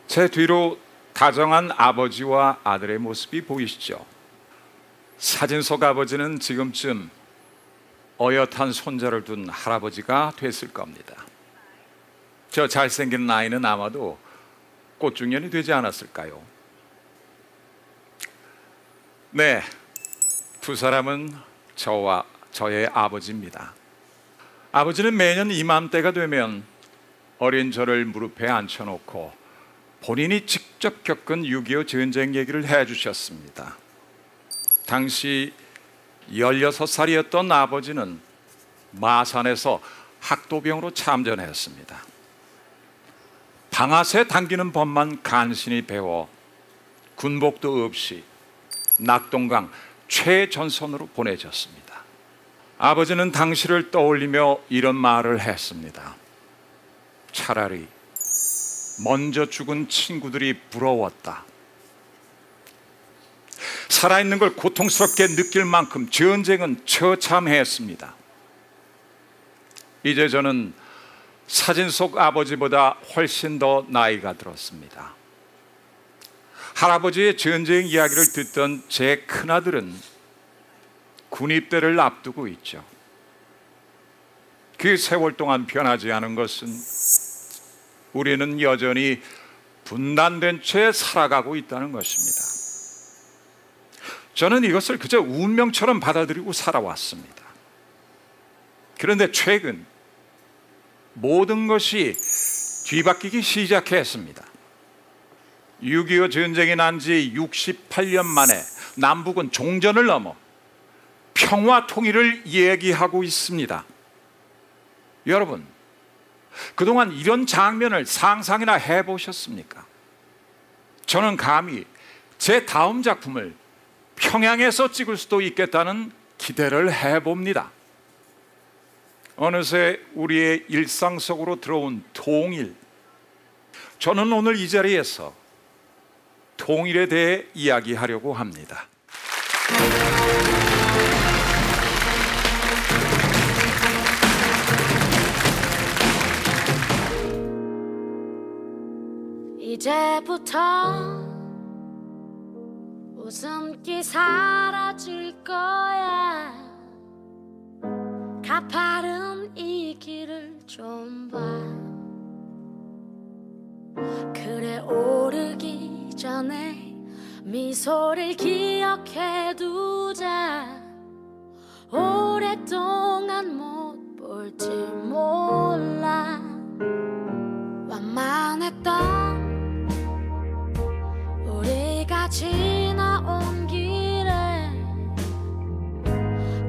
제 뒤로 다정한 아버지와 아들의 모습이 보이시죠? 사진 속 아버지는 지금쯤 어엿한 손자를 둔 할아버지가 됐을 겁니다. 저 잘생긴 아이는 아마도 꽃중년이 되지 않았을까요? 네, 두 사람은 저와 저의 아버지입니다. 아버지는 매년 이맘때가 되면 어린 저를 무릎에 앉혀놓고 본인이 직접 겪은 6.25 전쟁 얘기를 해주셨습니다. 당시 16살이었던 아버지는 마산에서 학도병으로 참전했습니다. 방아쇠 당기는 법만 간신히 배워 군복도 없이 낙동강 최전선으로 보내졌습니다. 아버지는 당시를 떠올리며 이런 말을 했습니다. 차라리 먼저 죽은 친구들이 부러웠다. 살아있는 걸 고통스럽게 느낄 만큼 전쟁은 처참했습니다. 이제 저는 사진 속 아버지보다 훨씬 더 나이가 들었습니다. 할아버지의 전쟁 이야기를 듣던 제 큰아들은 군입대를 앞두고 있죠. 그 세월 동안 변하지 않은 것은 우리는 여전히 분단된 채 살아가고 있다는 것입니다. 저는 이것을 그저 운명처럼 받아들이고 살아왔습니다. 그런데 최근 모든 것이 뒤바뀌기 시작했습니다. 6.25 전쟁이 난 지 68년 만에 남북은 종전을 넘어 평화 통일을 얘기하고 있습니다. 여러분, 그동안 이런 장면을 상상이나 해보셨습니까? 저는 감히 제 다음 작품을 평양에서 찍을 수도 있겠다는 기대를 해봅니다. 어느새 우리의 일상 속으로 들어온 통일, 저는 오늘 이 자리에서 통일에 대해 이야기하려고 합니다. 이제부터 웃음기 사라질 거야. 가파른 이 길을 좀 봐. 그래, 오르기 전에 미소를 기억해 두자. 오랫동안 못 볼지 몰라. 완만했던 우리가 지나온 길에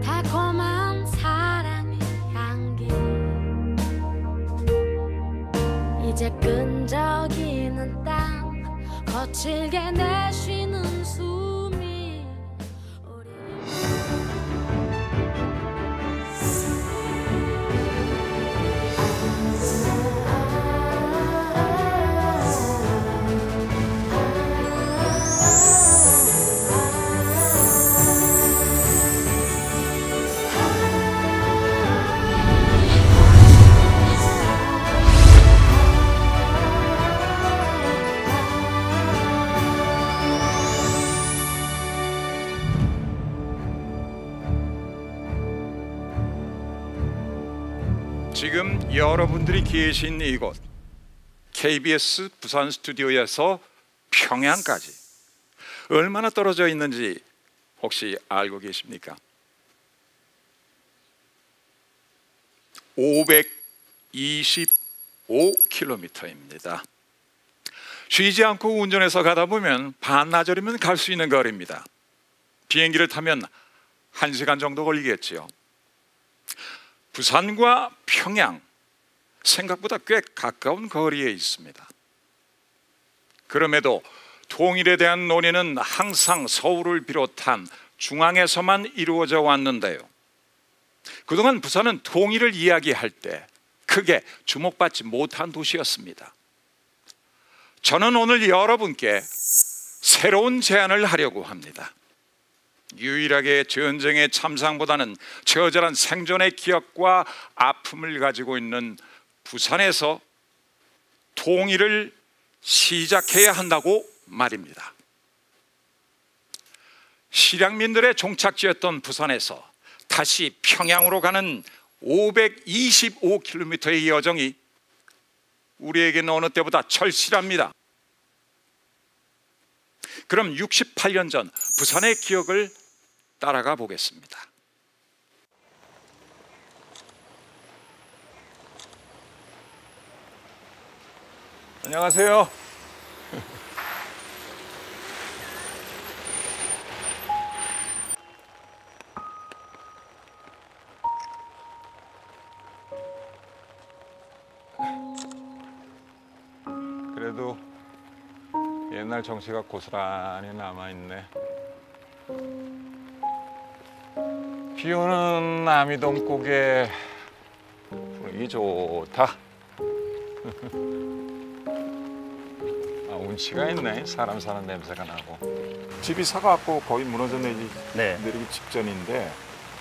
달콤한 사랑의 향기. 이제 끈적이는 땅 거칠게 내쉬는 숨이 우리 지금 여러분들이 계신 이곳 KBS 부산 스튜디오에서 평양까지 얼마나 떨어져 있는지 혹시 알고 계십니까? 525km입니다. 쉬지 않고 운전해서 가다 보면 반나절이면 갈 수 있는 거리입니다. 비행기를 타면 1시간 정도 걸리겠지요. 부산과 평양, 생각보다 꽤 가까운 거리에 있습니다. 그럼에도 통일에 대한 논의는 항상 서울을 비롯한 중앙에서만 이루어져 왔는데요. 그동안 부산은 통일을 이야기할 때 크게 주목받지 못한 도시였습니다. 저는 오늘 여러분께 새로운 제안을 하려고 합니다. 유일하게 전쟁의 참상보다는 처절한 생존의 기억과 아픔을 가지고 있는 부산에서 통일을 시작해야 한다고 말입니다. 실향민들의 종착지였던 부산에서 다시 평양으로 가는 525km의 여정이 우리에게는 어느 때보다 절실합니다. 그럼 68년 전 부산의 기억을 따라가 보겠습니다. 안녕하세요. 그래도 옛날 정취가 고스란히 남아있네. 비 오는 남이동국에 분위기 좋다. 운치가 있네. 사람 사는 냄새가 나고. 집이 사가지고 거의 무너져 내리기 직전인데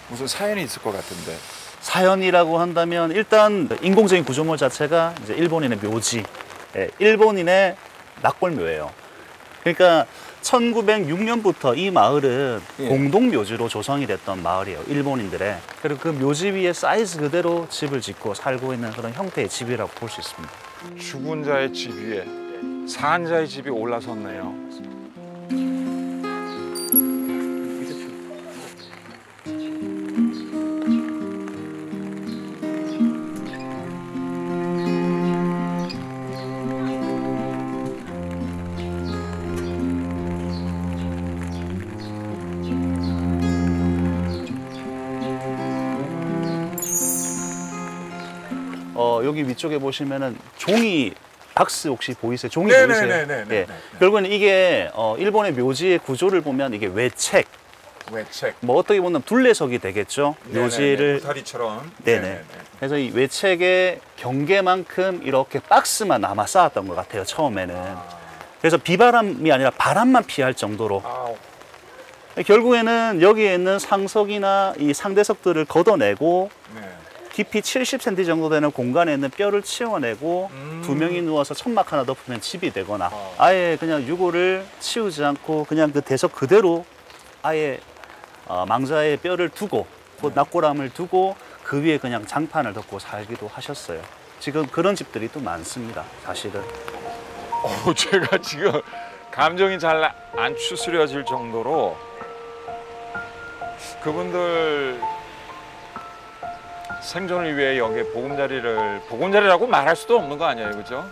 무슨 사연이 있을 것 같은데. 사연이라고 한다면 일단 인공적인 구조물 자체가 이제 일본인의 묘지, 일본인의 낙골묘예요. 그러니까 1906년부터 이 마을은 공동묘지로 조성이 됐던 마을이에요. 일본인들의. 그리고 그 묘지 위에 사이즈 그대로 집을 짓고 살고 있는 그런 형태의 집이라고 볼 수 있습니다. 죽은 자의 집 위에 산 자의 집이 올라섰네요. 여기 위쪽에 보시면은 종이 박스 혹시 보이세요? 종이 보이세요? 예. 결국은 이게 일본의 묘지의 구조를 보면 이게 외책. 뭐 어떻게 보면 둘레석이 되겠죠. 묘지를 다리처럼. 네네. 그래서 이 외책의 경계만큼 이렇게 박스만 남아 쌓았던 것 같아요. 처음에는. 그래서 비바람이 아니라 바람만 피할 정도로. 결국에는 여기에 있는 상석이나 이 상대석들을 걷어내고. 깊이 70cm 정도 되는 공간에 있는 뼈를 치워내고 두 명이 누워서 천막 하나 덮으면 집이 되거나 아예 그냥 유골을 치우지 않고 그냥 그 대석 그대로 아예 망자의 뼈를 두고 그 낙고람을 두고 그 위에 그냥 장판을 덮고 살기도 하셨어요. 지금 그런 집들이 또 많습니다. 사실은. 제가 지금 감정이 잘 안 추스려질 정도로 그분들 생존을 위해 여기에 보금자리라고 말할 수도 없는 거 아니에요, 그죠?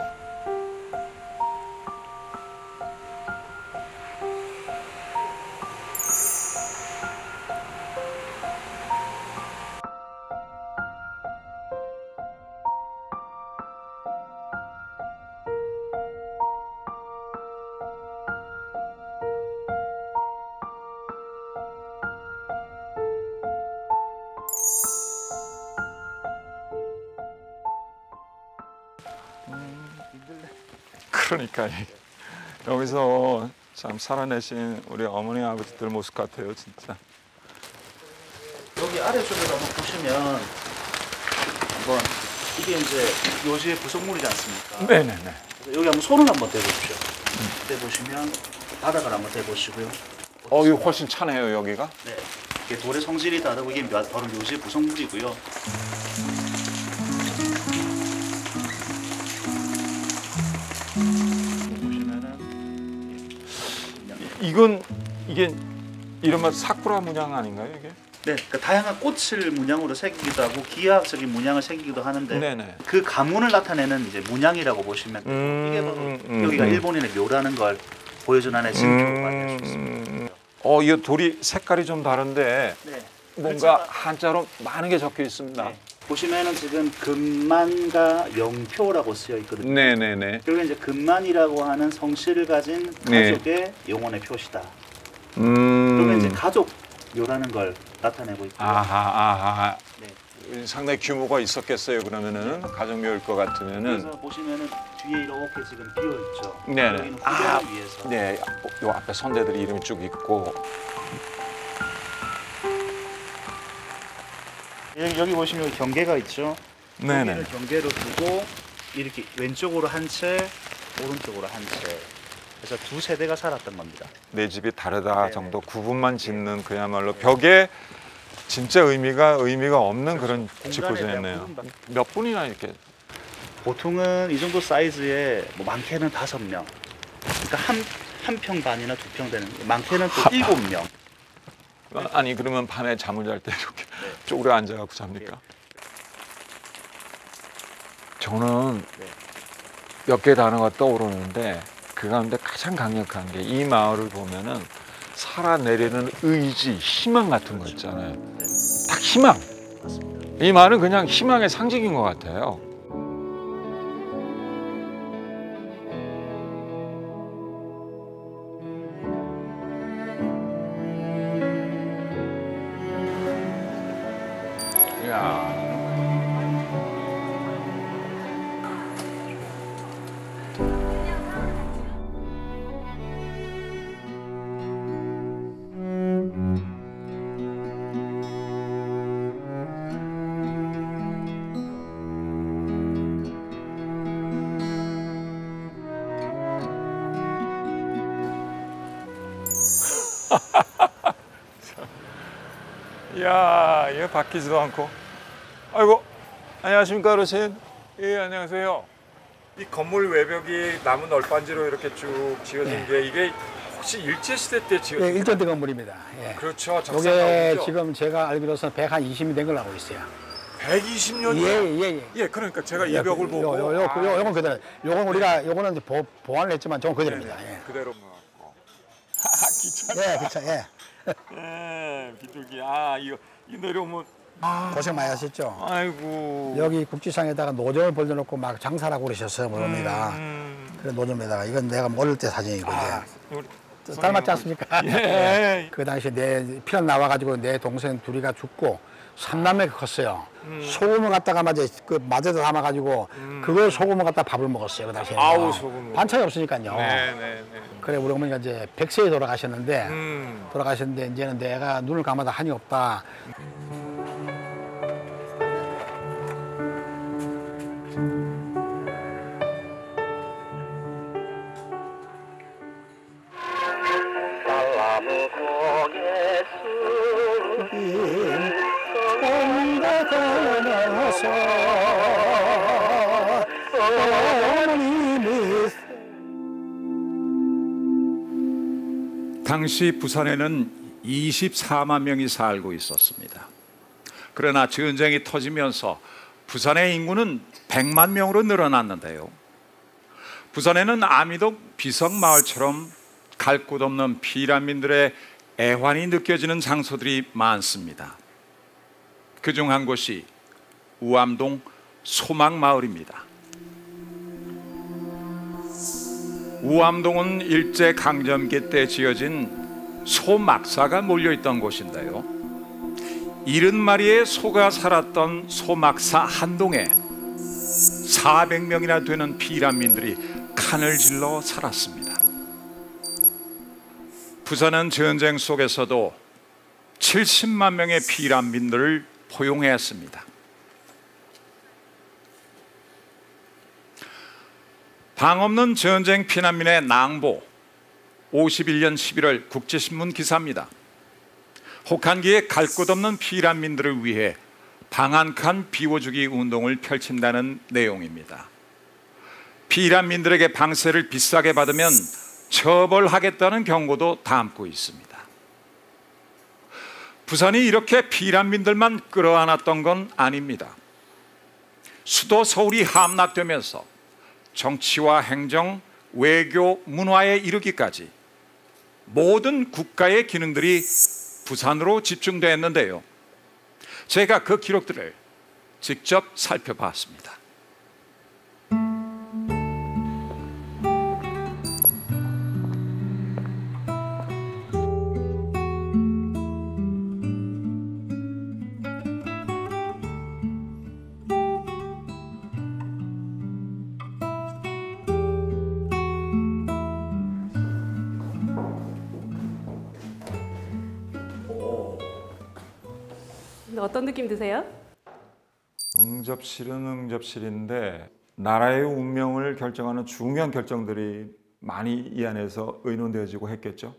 그러니까 여기서 참 살아내신 우리 어머니 아버지들 모습 같아요, 진짜. 여기 아래쪽으로 한번 보시면 한번 이게 이제 묘지의 구성물이지 않습니까? 네네네. 여기 한번 손을 한번 대보십시오. 대보시면 바닥을 한번 대보시고요. 이거 훨씬 차네요, 여기가. 네. 이게 돌의 성질이 다르고 이게 바로 묘지의 구성물이고요. 이게 이른바 사쿠라 문양 아닌가요, 이게? 네, 그러니까 다양한 꽃을 문양으로 새기기도 하고 기하학적인 문양을 새기기도 하는데 네네. 그 가문을 나타내는 이제 문양이라고 보시면 이게 바로 여기가 일본인의 묘라는 걸 보여주는 하나의 징표가 될 수 있습니다. 이 돌이 색깔이 좀 다른데 네, 뭔가 한자로 많은 게 적혀 있습니다. 네. 보시면은 지금 금만과 영표라고 쓰여 있거든요. 네네네. 그리고 이제 금만이라고 하는 성씨를 가진 가족의 영혼의 표시다. 그러면 이제 가족 묘라는 걸 나타내고 있고요. 아하. 네. 상당히 규모가 있었겠어요. 그러면은 가정묘일 것 같으면은. 그래서 보시면은 뒤에 이렇게 지금 비어 있죠. 네네. 여기는 후배를 위해서. 네. 요 앞에 선대들이 이름이 쭉 있고. 여기 보시면 경계가 있죠. 네네. 여기를 경계로 두고 이렇게 왼쪽으로 한 채, 오른쪽으로 한 채. 그래서 두 세대가 살았던 겁니다. 내 집이 다르다 네네. 정도 구분만 짓는 그야말로 벽에 진짜 의미가 없는 그런 공간에 집구조였네요. 대한 구분밖에. 몇 분이나 이렇게 보통은 이 정도 사이즈에 뭐 많게는 5명. 그러니까 한 평 반이나 2평 되는. 많게는 또 7명. 아니 그러면 밤에 잠을 잘 때 이렇게 쪼그려 앉아갖고 잡니까? 저는 네. 몇 개 단어가 떠오르는데 그 가운데 가장 강력한 게 이 마을을 보면은 살아내려는 의지, 희망 같은 거 있잖아요. 딱 희망. 맞습니다. 이 말은 그냥 희망의 상징인 것 같아요. 이야. 이야, 얘 바뀌지도 않고. 아이고, 안녕하십니까, 어르신. 예, 안녕하세요. 이 건물 외벽이 나무 널빤지로 이렇게 쭉 지어진 게 이게 혹시 일제시대 때 지어진 예, 일제대 건물입니다. 예. 그렇죠. 이게 적산나무죠. 지금 제가 알기로서 120이 된 걸로 알고 있어요. 120년이요? 예, 예, 예. 예, 그러니까 제가 이 벽을 보고 요건 그대로. 요건 우리가 요거는 보완을 했지만 저건 그대로입니다. 예. 그대로 모았고. 기차. 예, 그쵸, 예. 예, 비둘기. 아, 이거 내려오면 고생 많이 하셨죠. 아이고. 여기 국지상에다가 노점을 벌려놓고 막 장사를 하고 그러셨어요, 모릅니다. 그래 노점에다가 이건 내가 어릴 때 사진이고 우리 이제 닮았지 않습니까? 예. 그 당시 내 피난 나와가지고 내 동생 둘이가 죽고 삼남매 컸어요. 소금을 갖다가 그 마제도 담아가지고 그걸 소금을 갖다 밥을 먹었어요 그 당시에. 아우, 소금을. 반찬이 없으니까요. 네. 그래 우리 어머니가 이제 100세에 돌아가셨는데 돌아가셨는데 이제는 내가 눈을 감아도 한이 없다. 당시 부산에는 24만 명이 살고 있었습니다. 그러나 전쟁이 터지면서 부산의 인구는 100만 명으로 늘어났는데요. 부산에는 아미독 비석마을처럼 갈 곳 없는 피난민들의 애환이 느껴지는 장소들이 많습니다. 그중 한 곳이 우암동 소막마을입니다. 우암동은 일제강점기 때 지어진 소막사가 몰려있던 곳인데요. 70마리의 소가 살았던 소막사 한 동에 400명이나 되는 피난민들이 칸을 질러 살았습니다. 부산은 전쟁 속에서도 70만 명의 피난민들을 포용했습니다. 방 없는 전쟁 피난민의 낭보, 51년 11월 국제신문 기사입니다. 혹한기에 갈 곳 없는 피난민들을 위해 방 한 칸 비워주기 운동을 펼친다는 내용입니다. 피난민들에게 방세를 비싸게 받으면 처벌하겠다는 경고도 담고 있습니다. 부산이 이렇게 피난민들만 끌어안았던 건 아닙니다. 수도 서울이 함락되면서 정치와 행정, 외교, 문화에 이르기까지 모든 국가의 기능들이 부산으로 집중되었는데요. 제가 그 기록들을 직접 살펴봤습니다. 어떤 느낌 드세요? 응접실은 응접실인데 나라의 운명을 결정하는 중요한 결정들이 많이 이 안에서 의논되어지고 했겠죠.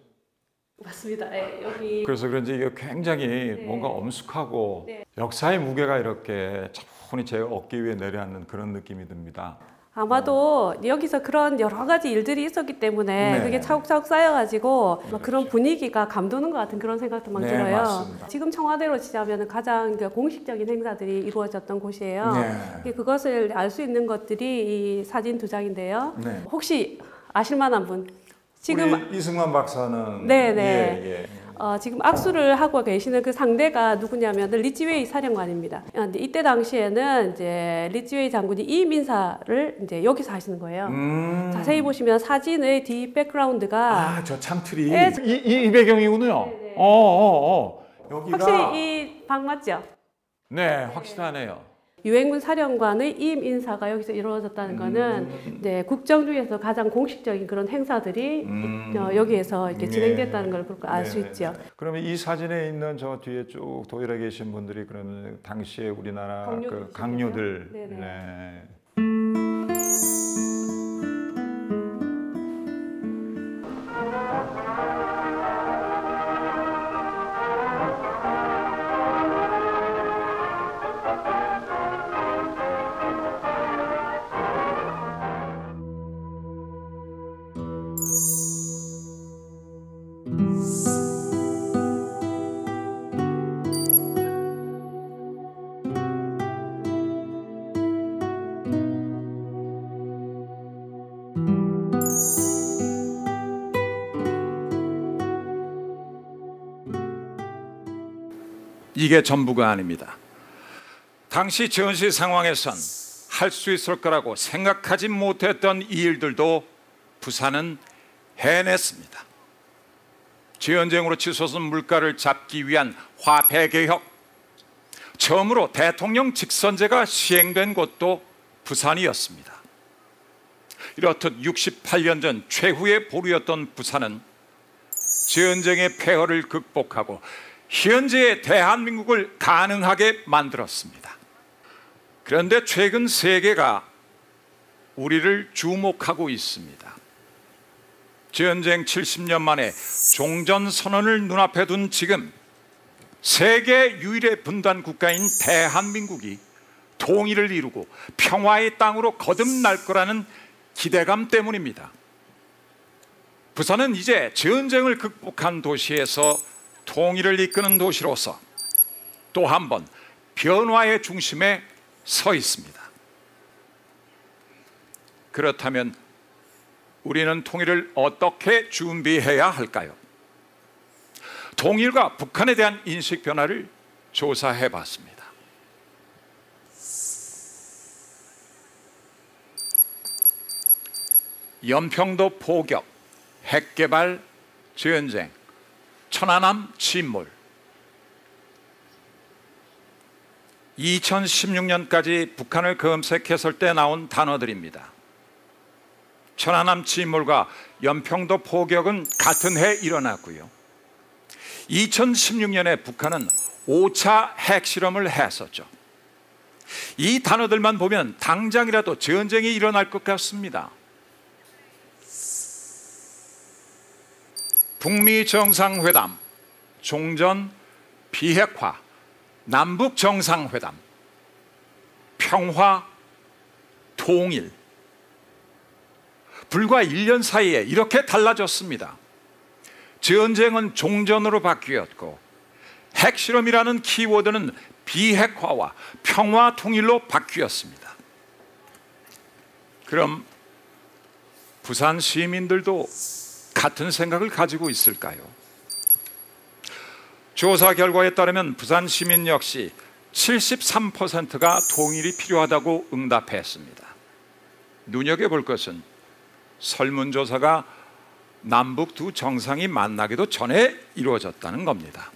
맞습니다. 네, 여기 그래서 그런지 이게 굉장히 뭔가 엄숙하고 역사의 무게가 이렇게 차분히 제 어깨 위에 내려앉는 그런 느낌이 듭니다. 아마도 여기서 그런 여러 가지 일들이 있었기 때문에 네. 그게 차곡차곡 쌓여가지고 막 그런 분위기가 감도는 것 같은 그런 생각도 막 네, 들어요. 맞습니다. 지금 청와대로 치자면 가장 그 공식적인 행사들이 이루어졌던 곳이에요. 네. 그것을 알 수 있는 것들이 이 사진 두 장인데요. 네. 혹시 아실 만한 분? 지금 우리 이승만 박사는 네네. 예. 지금 악수를 하고 계시는 그 상대가 누구냐면 리찌웨이 사령관입니다. 근데 이때 당시에는 이제 리찌웨이 장군이 이민사를 이제 여기서 하시는 거예요. 자세히 보시면 사진의 뒷 백그라운드가 저 창틀이 네. 이 배경이군요. 네네. 여기가 확실히 이 방 맞죠? 네, 확실하네요. 유엔군 사령관의 임임 인사가 여기서 이루어졌다는 거는 이제 국정주의에서 가장 공식적인 그런 행사들이 여기에서 이렇게 진행됐다는 걸 알 수 있죠. 그러면 이 사진에 있는 저 뒤에 쭉 도열해 계신 분들이 그러면 당시에 우리나라 그 강요들. 네네. 네. 이게 전부가 아닙니다. 당시 전시 상황에선 할 수 있을 거라고 생각하지 못했던 이 일들도 부산은 해냈습니다. 지연쟁으로 치솟은 물가를 잡기 위한 화폐개혁, 처음으로 대통령 직선제가 시행된 곳도 부산이었습니다. 이렇듯 68년 전 최후의 보루였던 부산은 지연쟁의 폐허를 극복하고 현재의 대한민국을 가능하게 만들었습니다. 그런데 최근 세계가 우리를 주목하고 있습니다. 전쟁 70년 만에 종전선언을 눈앞에 둔 지금 세계 유일의 분단 국가인 대한민국이 통일을 이루고 평화의 땅으로 거듭날 거라는 기대감 때문입니다. 부산은 이제 전쟁을 극복한 도시에서 통일을 이끄는 도시로서 또 한 번 변화의 중심에 서 있습니다. 그렇다면 우리는 통일을 어떻게 준비해야 할까요? 통일과 북한에 대한 인식 변화를 조사해 봤습니다. 연평도 포격, 핵개발, 전쟁, 천안함 침몰. 2016년까지 북한을 검색했을 때 나온 단어들입니다. 천안함 침몰과 연평도 포격은 같은 해 일어났고요. 2016년에 북한은 5차 핵실험을 했었죠. 이 단어들만 보면 당장이라도 전쟁이 일어날 것 같습니다. 북미 정상회담, 종전 비핵화, 남북 정상회담, 평화, 통일. 불과 1년 사이에 이렇게 달라졌습니다. 전쟁은 종전으로 바뀌었고 핵실험이라는 키워드는 비핵화와 평화, 통일로 바뀌었습니다. 그럼 부산 시민들도 같은 생각을 가지고 있을까요? 조사 결과에 따르면 부산 시민 역시 73%가 통일이 필요하다고 응답했습니다. 눈여겨볼 것은 설문조사가 남북 두 정상이 만나기도 전에 이루어졌다는 겁니다.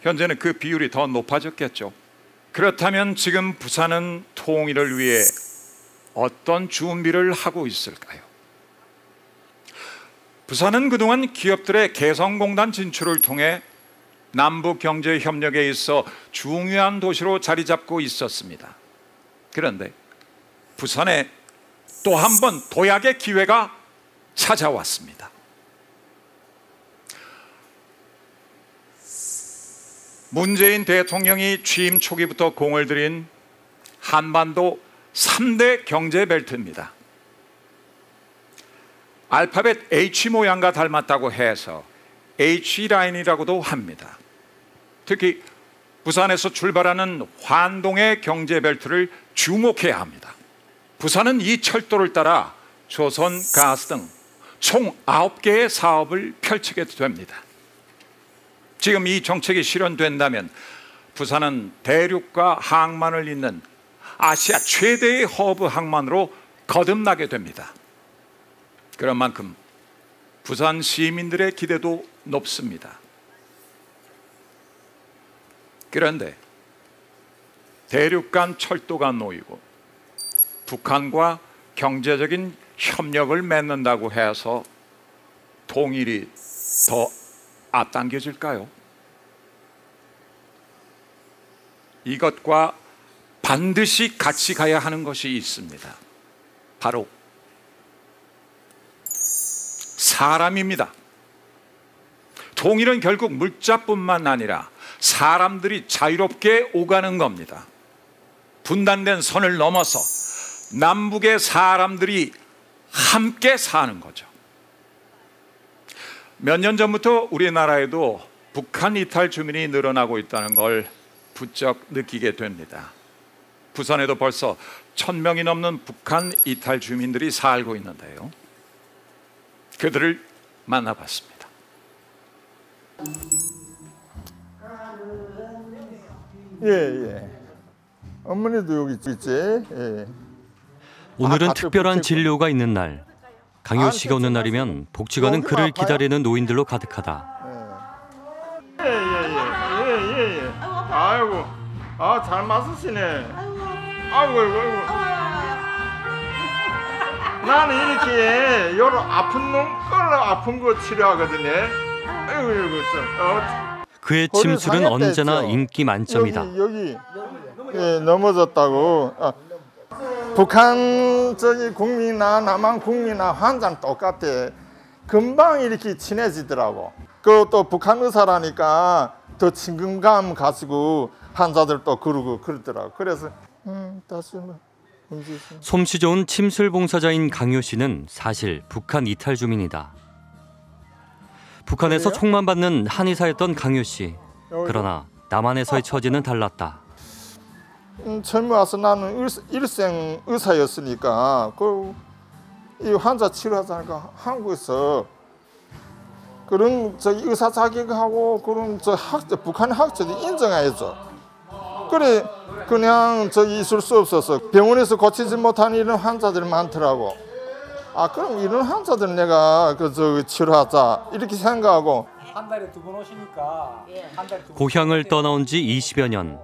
현재는 그 비율이 더 높아졌겠죠. 그렇다면 지금 부산은 통일을 위해 어떤 준비를 하고 있을까요? 부산은 그동안 기업들의 개성공단 진출을 통해 남북 경제 협력에 있어 중요한 도시로 자리 잡고 있었습니다. 그런데 부산에 또 한 번 도약의 기회가 찾아왔습니다. 문재인 대통령이 취임 초기부터 공을 들인 한반도 3대 경제 벨트입니다. 알파벳 H 모양과 닮았다고 해서 H라인이라고도 합니다. 특히 부산에서 출발하는 환동의 경제 벨트를 주목해야 합니다. 부산은 이 철도를 따라 조선, 가스 등 총 9개의 사업을 펼치게 됩니다. 지금 이 정책이 실현된다면 부산은 대륙과 항만을 잇는 아시아 최대의 허브 항만으로 거듭나게 됩니다. 그런 만큼 부산 시민들의 기대도 높습니다. 그런데 대륙 간 철도가 놓이고 북한과 경제적인 협력을 맺는다고 해서 통일이 더 앞당겨질까요? 이것과 반드시 같이 가야 하는 것이 있습니다. 바로 사람입니다. 통일은 결국 물자뿐만 아니라 사람들이 자유롭게 오가는 겁니다. 분단된 선을 넘어서 남북의 사람들이 함께 사는 거죠. 몇 년 전부터 우리나라에도 북한 이탈 주민이 늘어나고 있다는 걸 부쩍 느끼게 됩니다. 부산에도 벌써 1000명이 넘는 북한 이탈 주민들이 살고 있는데요. 그들을 만나봤습니다. 예. 어머니도 여기 있지? 예. 오늘은 특별한 진료가 있는 날. 강효 씨가 오는 날이면 복지관은 그를 기다리는 노인들로 가득하다. 예. 아이고, 잘 맞으시네. 아이고. 나는 이렇게 여러 아픈 놈 끌어 아픈 거 치료하거든요. 아이고 참. 그의 침술은 언제나 인기 만점이다. 여기 예, 넘어졌다고. 북한 국민이나 남한 국민이나 환자는 똑같아. 금방 이렇게 친해지더라고. 그리고 또 북한 의사라니까 더 친근감 가지고 환자들도 그러고 그러더라고. 그래서 다시 솜씨 좋은 침술 봉사자인 강효 씨는 사실 북한 이탈 주민이다. 북한에서 총만 받는 한의사였던 강효 씨. 그러나 남한에서의 처지는 달랐다. 처음에 와서 나는 일생 의사였으니까 이 환자 치료하자니까 한국에서 그런 의사 자격하고 그런 북한 학자들이 인정해줘. 그래 그냥 있을 수 없어서 병원에서 고치지 못하는 이런 환자들이 많더라고. 그럼 이런 환자들 내가 치료하자 이렇게 생각하고. 한 달에 2번 오시니까 고향을 떠나온 지 20여 년.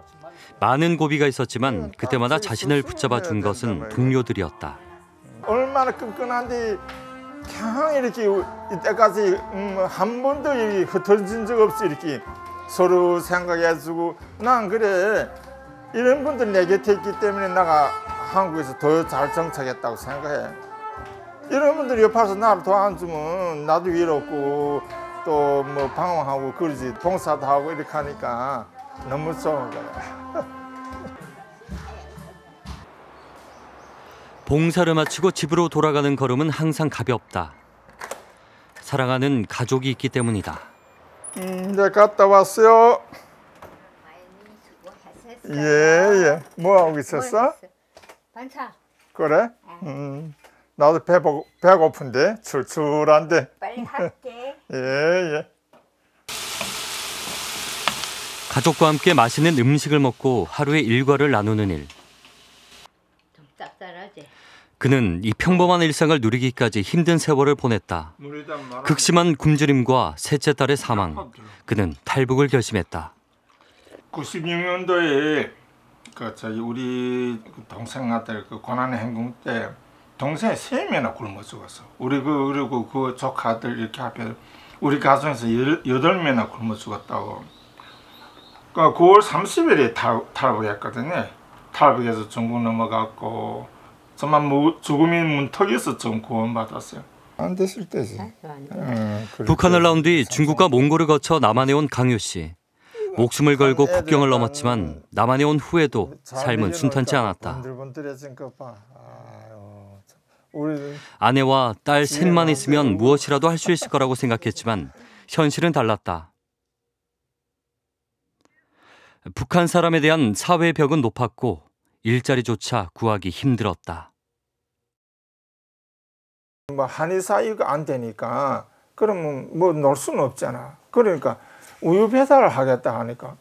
많은 고비가 있었지만 그때마다 자신을 붙잡아 준 것은 동료들이었다. 얼마나 끈끈한데 그냥 이렇게 이때까지 한 번도 이렇게 흩어진 적 없이 이렇게 서로 생각해주고 난 그래 이런 분들 내 곁에 있기 때문에 내가 한국에서 더 잘 정착했다고 생각해. 이런 분들이 옆에서 나를 도와주면 나도 위롭고 또 뭐 방황하고 그러지. 봉사도 하고 이렇게 하니까 너무 좋은 거야. 봉사를 마치고 집으로 돌아가는 걸음은 항상 가볍다. 사랑하는 가족이 있기 때문이다. 네, 갔다 왔어요. 예. 뭐 하고 있었어? 반차. 그래? 나도 배고픈데 출출한데. 빨리 할게. 예. 가족과 함께 맛있는 음식을 먹고 하루의 일과를 나누는 일. 좀 짭짤하지. 그는 이 평범한 일상을 누리기까지 힘든 세월을 보냈다. 극심한 굶주림과 셋째 딸의 사망. 그는 탈북을 결심했다. 96년도에 우리 동생 아들 고난의 행군 때 동생이 3명이나 굶어 죽었어. 그리고 그 조카들 이렇게 앞에 우리 가정에서 8명이나 굶어 죽었다고. 9월 30일에 탈북했거든요. 탈북해서 중국 넘어갔고 정말 뭐 죽음의 문턱에서 좀 구원받았어요. 안 됐을 때지. 북한을 나온 뒤 중국과 몽골을 거쳐 남한에 온 강효 씨. 목숨을 걸고 국경을 넘었지만 남한에 온 후에도 삶은 순탄치 않았다. 아내와 딸 셋만 있으면 무엇이라도 할 수 있을 거라고 생각했지만 현실은 달랐다. 북한 사람에 대한 사회 벽은 높았고 일자리조차 구하기 힘들었다. 뭐 한의 사이가 안 되니까 그러면 뭐 놀 수는 없잖아. 그러니까 우유 배달을 하겠다 하니까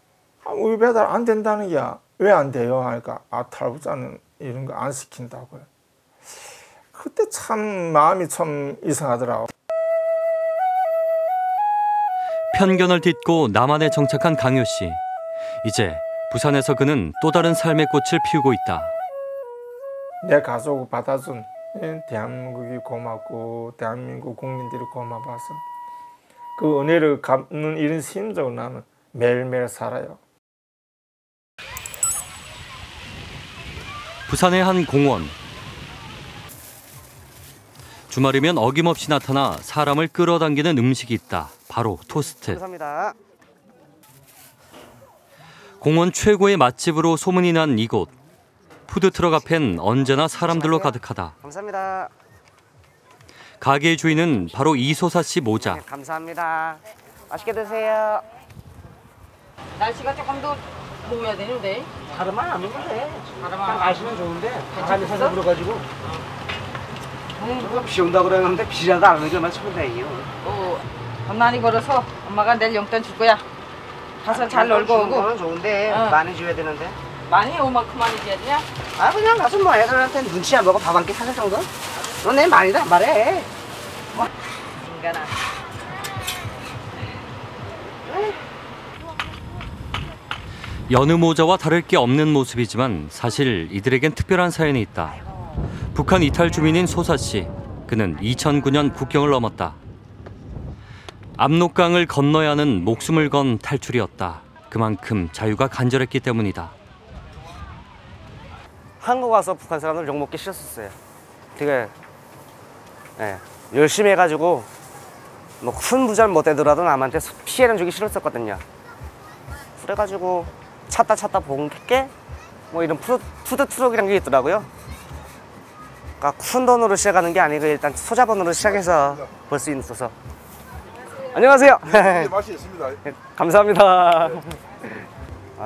우유 배달 안 된다는 게 왜 안 돼요? 하니까 탈북자는 이런 거 안 시킨다고요. 그때 참 마음이 참 이상하더라고. 편견을 딛고 남한에 정착한 강효 씨. 이제 부산에서 그는 또 다른 삶의 꽃을 피우고 있다. 내 가족을 받아준 대한민국이 고맙고 대한민국 국민들이 고마워서 그 은혜를 갚는 이런 심정으로 나는 매일매일 살아요. 부산의 한 공원. 주말이면 어김없이 나타나 사람을 끌어당기는 음식이 있다. 바로 토스트. 감사합니다. 공원 최고의 맛집으로 소문이 난 이곳. 푸드트럭 앞엔 언제나 사람들로 가득하다. 감사합니다. 가게의 주인은 바로 이소사 씨 모자. 네, 감사합니다. 맛있게 드세요. 날씨가 조금 더 모여야 되는데. 바람만 안 오면 돼. 바람만 날씨는 좋은데 바람이 살살 불어가지고. 비 온다 그러는데 비라도 안 오는 게 얼마나 천다행이에요. 겁나니 걸어서 엄마가 내일 용돈 줄 거야. 가서 잘 놀고 오고. 그건 좋은데 많이 줘야 되는데. 많이 오만큼 많이 줘야 되냐? 그냥 가서 뭐 애들한테 눈치 안 보고 밥 한 끼 사줄 정도? 너 내 많이도 안 말해. 인간아. 여느 모자와 다를 게 없는 모습이지만 사실 이들에겐 특별한 사연이 있다. 북한 이탈 주민인 소사 씨. 그는 2009년 국경을 넘었다. 압록강을 건너야 하는 목숨을 건 탈출이었다. 그만큼 자유가 간절했기 때문이다. 한국 와서 북한 사람들 욕먹기 싫었어요. 되게 열심히 해가지고 뭐 큰 부자는 못 되더라도 남한테 피해는 주기 싫었었거든요. 그래가지고 찾다 본 게 뭐 이런 푸드트럭이라는 게 있더라고요. 그러니까 큰 돈으로 시작하는 게 아니고 일단 소자본으로 시작해서 볼 수 있어서. 안녕하세요. 네, 맛이 있습니다. 감사합니다.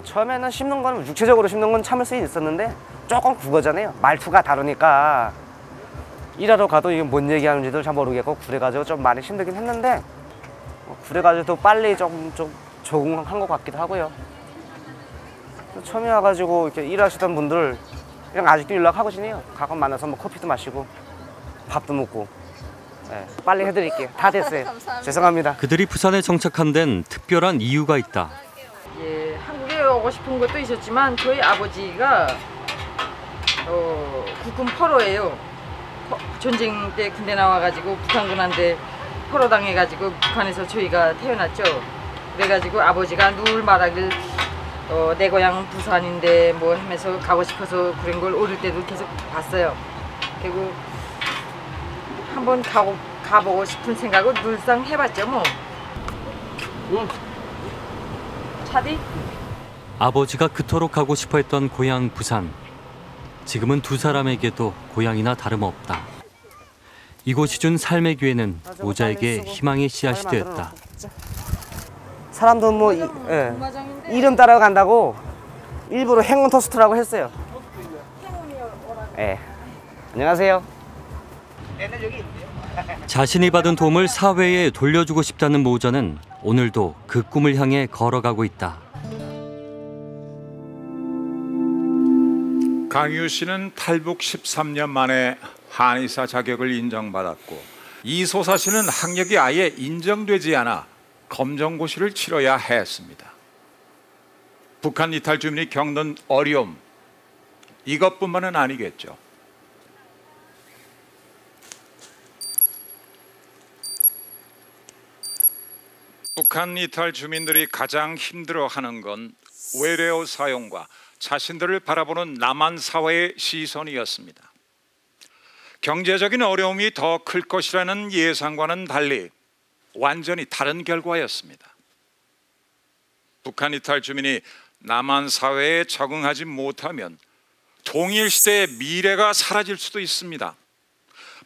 처음에는 씹는 건 육체적으로 씹는 건 참을 수 있었는데 조금 국어잖아요. 말투가 다르니까 일하러 가도 이게 뭔 얘기하는지도 잘 모르겠고 그래가지고 좀 많이 힘들긴 했는데 그래가지고 또 빨리 좀 적응한 것 같기도 하고요. 처음에 와가지고 이렇게 일하시던 분들 그냥 아직도 연락하고 지내요. 가끔 만나서 뭐 커피도 마시고 밥도 먹고. 빨리 해드릴게요. 다 됐어요. 죄송합니다. 그들이 부산에 정착한 데는 특별한 이유가 있다. 예, 한국에 오고 싶은 것도 있었지만 저희 아버지가 국군 포로예요. 전쟁 때 군대 나와가지고 북한군한테 포로 당해가지고 북한에서 저희가 태어났죠. 그래가지고 아버지가 늘 말하길 내 고향 부산인데 뭐 하면서 가고 싶어서 그런 걸 어릴 때도 계속 봤어요. 그리고 한번 가보고 싶은 생각을 늘상 해봤죠 뭐. 차디? 아버지가 그토록 가고 싶어했던 고향 부산. 지금은 두 사람에게도 고향이나 다름없다. 이곳이 준 삶의 기회는 모자에게 희망의 씨앗이 되었다. 사람도 뭐 이름 따라간다고 일부러 행운 토스트라고 했어요. 안녕하세요. 자신이 받은 도움을 사회에 돌려주고 싶다는 모자는 오늘도 그 꿈을 향해 걸어가고 있다. 강유 씨는 탈북 13년 만에 한의사 자격을 인정받았고 이소사 씨는 학력이 아예 인정되지 않아 검정고시를 치러야 했습니다. 북한 이탈 주민이 겪는 어려움, 이것뿐만은 아니겠죠. 북한 이탈 주민들이 가장 힘들어하는 건 외래어 사용과 자신들을 바라보는 남한 사회의 시선이었습니다. 경제적인 어려움이 더 클 것이라는 예상과는 달리 완전히 다른 결과였습니다. 북한 이탈 주민이 남한 사회에 적응하지 못하면 통일 시대의 미래가 사라질 수도 있습니다.